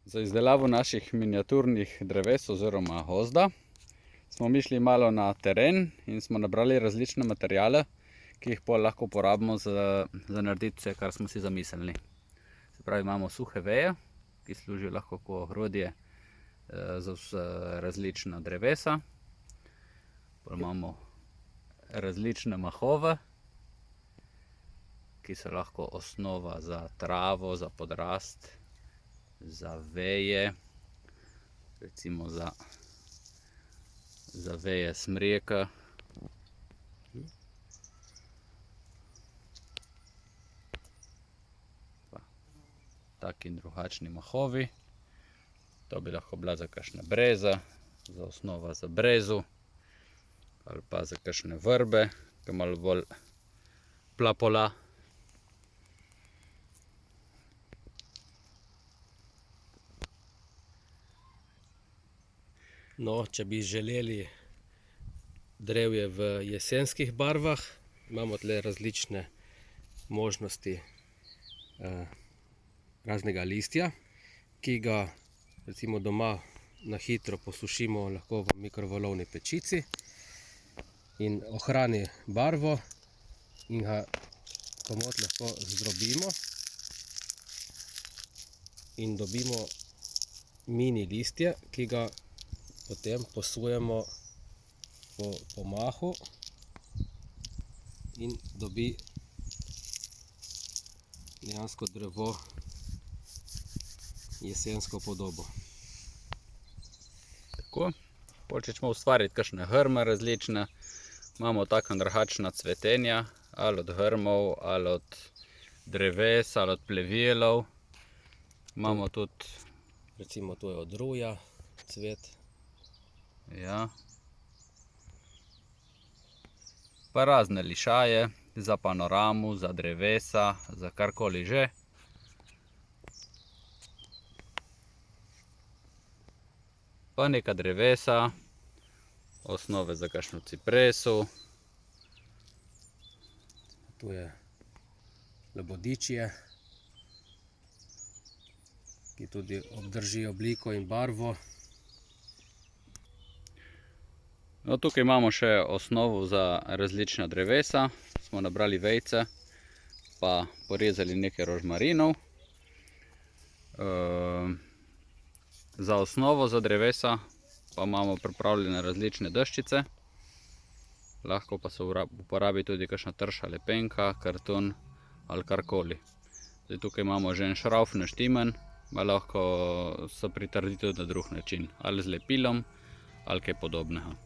Za izdelavo naših miniaturnih dreves oziroma gozda smo mi šli malo na teren in smo nabrali različne materiale, ki jih pol lahko uporabimo za narediti vse, kar smo si zamislili. Se pravi, imamo suhe veje, ki služijo lahko kot ogrodje za različna drevesa. Pol imamo različne mahove, ki so lahko osnova za travo, za podrast, za veje, recimo za veje smreke. Taki in drugačni mahovi. To bi lahko bila za kakšne breze, za osnova za brezu, ali pa za kakšne vrbe, ki malo bolj plapola. No, če bi želeli drevje v jesenskih barvah, imamo tle različne možnosti raznega listja, ki ga recimo doma na hitro posušimo lahko v mikrovalovni pečici in ohrani barvo in ga komot lahko zdrobimo in dobimo mini listje, ki ga potem posujemo po mahu in dobi dejansko drevo jesensko podobo. Tako, če ćemo ustvariti kakšne grme različne, imamo taka in drugačna cvetenja, ali od grmov, ali od dreves, ali od plevelov. Imamo tudi, recimo to je od ruja cvet. Ja. Pa razne lišaje, za panoramo, za drevesa, za karkoli že. Pa neka drevesa, osnove za kakšno cipreso. Tu je labodičje, ki tudi obdrži obliko in barvo. No, tukaj imamo še osnovo za različna drevesa. Smo nabrali vejce, pa porezali nekaj rožmarinov. Za osnovo za drevesa pa imamo pripravljene različne deščice. Lahko pa se uporabi tudi kakšna trša lepenka, karton ali karkoli. Zdaj, tukaj imamo že en šravf naštiman, pa lahko se pritrdi tudi na drug način, ali z lepilom ali kaj podobnega.